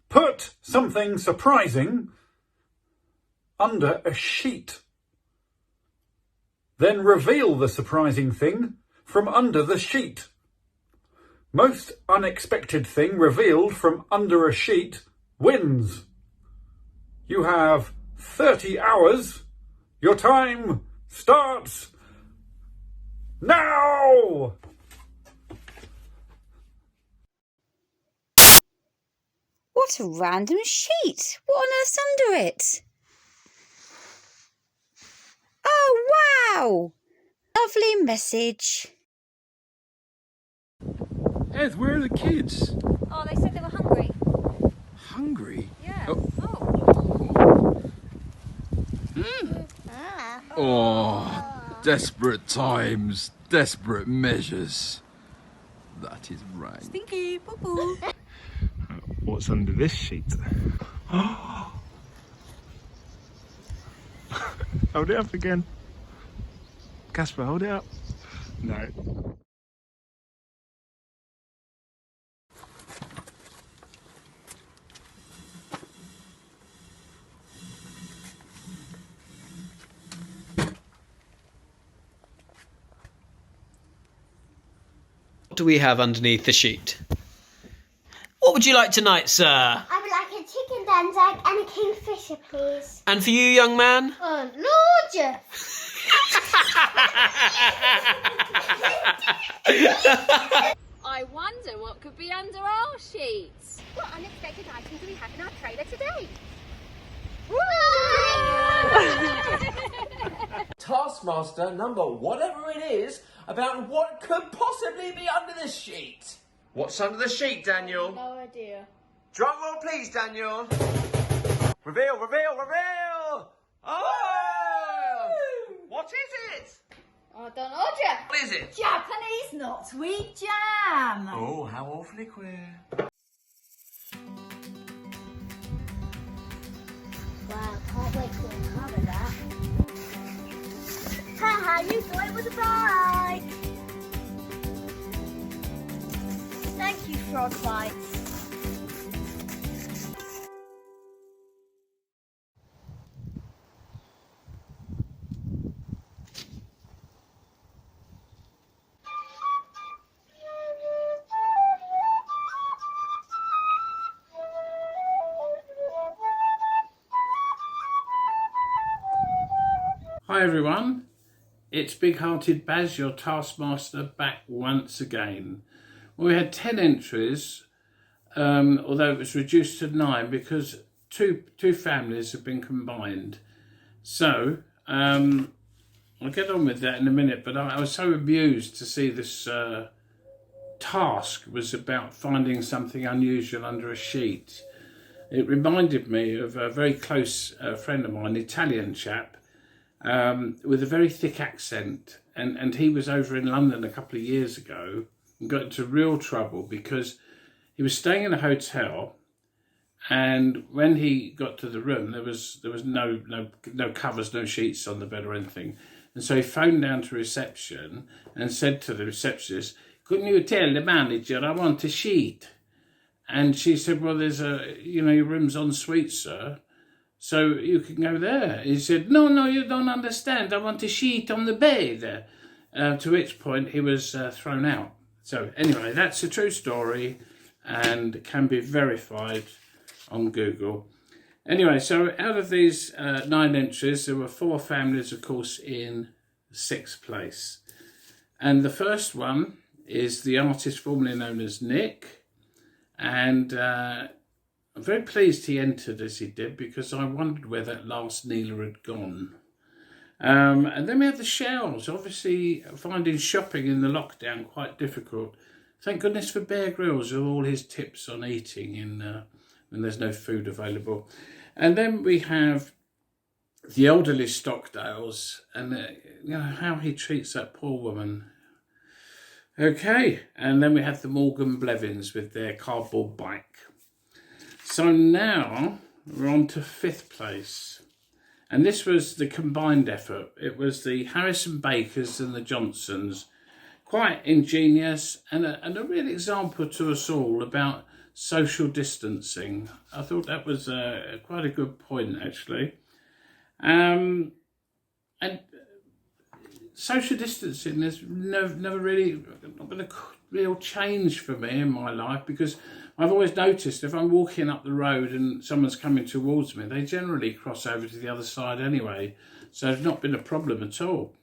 Put something surprising under a sheet. Then reveal the surprising thing from under the sheet. Most unexpected thing revealed from under a sheet wins. You have 30 hours. Your time starts now! What a random sheet! What on earth's under it? Oh, wow! Lovely message. Ed, where are the kids? Oh, they said they were hungry. Hungry? Yeah. Oh, desperate times, desperate measures. That is right. Stinky, poo-poo. What's under this sheet? Hold it up again. Casper, hold it up. No. What do we have underneath the sheet? What would you like tonight, sir? I would like a chicken danzag and a kingfisher, please. And for you, young man? Oh, Lord, Jeff. I wonder what could be under our sheets. What unexpected items do we have in our trailer today? Taskmaster number whatever it is about what could possibly be under this sheet. What's under the sheet, Daniel? No idea. Drum roll, please, Daniel. Reveal, reveal, reveal! Oh! What is it? I don't know, Jeff. What is it? Japanese not sweet jam. Oh, how awfully queer. Wow, can't wait to uncover that. Haha, you thought it was a bike. Thank you, frog bites. Hi everyone, it's Big-Hearted Baz, your Taskmaster, back once again. Well, we had 10 entries, although it was reduced to 9 because two families have been combined. So, I'll get on with that in a minute, but I was so amused to see this task was about finding something unusual under a sheet. It reminded me of a very close friend of mine, an Italian chap, with a very thick accent, and he was over in London a couple of years ago and got into real trouble because he was staying in a hotel, and when he got to the room there was no covers, no sheets on the bed or anything, and so he phoned down to reception and said to the receptionist, "Couldn't you tell the manager I want a sheet?" And she said, "Well, there's your room's en suite, sir, so you can go there." He said, no, you don't understand. I want a sheet on the bed. To which point he was thrown out. So anyway, that's a true story and can be verified on Google. Anyway, so out of these 9 entries, there were 4 families, of course, in 6th place. And the first one is the artist formerly known as Nick. And I'm very pleased he entered as he did because I wondered where that last Neela had gone. And then we had the Shells, obviously finding shopping in the lockdown quite difficult. Thank goodness for Bear Grylls with all his tips on eating when there's no food available. And then we have the elderly Stockdales and how he treats that poor woman. Okay, and then we have the Morgan Blevins with their cardboard bike. So now we're on to 5th place. And this was the combined effort. It was the Harrison Bakers and the Johnsons. Quite ingenious and a real example to us all about social distancing. I thought that was quite a good point, actually. And social distancing has never really not been a real change for me in my life, because I've always noticed if I'm walking up the road and someone's coming towards me, they generally cross over to the other side anyway. So it's not been a problem at all.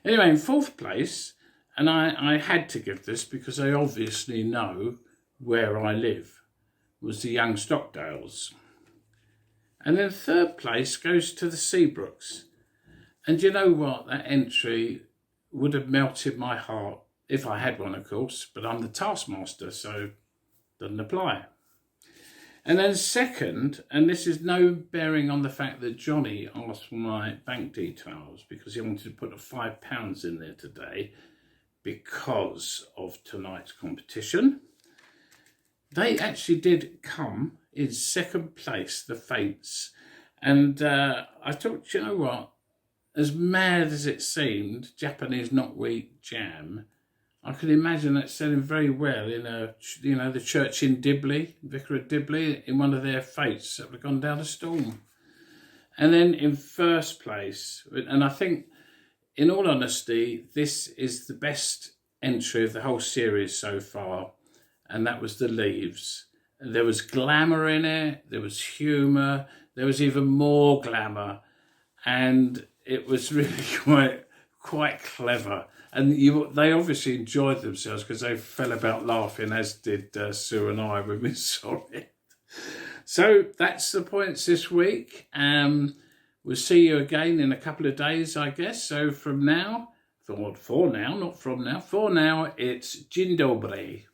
Anyway, in fourth place, and I had to give this because I obviously know where I live, was the Young Stockdales. And then third place goes to the Seabrooks. And you know what? That entry would have melted my heart if I had one, of course, but I'm the Taskmaster, so doesn't apply. And then second, and this is no bearing on the fact that Johnny asked for my bank details because he wanted to put £5 in there today because of tonight's competition. They actually did come in second place, the Faints. And I thought, you know what? As mad as it seemed, Japanese knotweed jam, I could imagine that selling very well in the church in Dibley, Vicar of Dibley, in one of their fates that would have gone down a storm. And then in first place, and I think, in all honesty, this is the best entry of the whole series so far, and that was The Leaves. There was glamour in it, there was humour, there was even more glamour, and it was really quite clever. And they obviously enjoyed themselves because they fell about laughing, as did Sue and I when we saw it. So that's the points this week. We'll see you again in a couple of days, I guess. So from now, for now, it's Dzień dobry.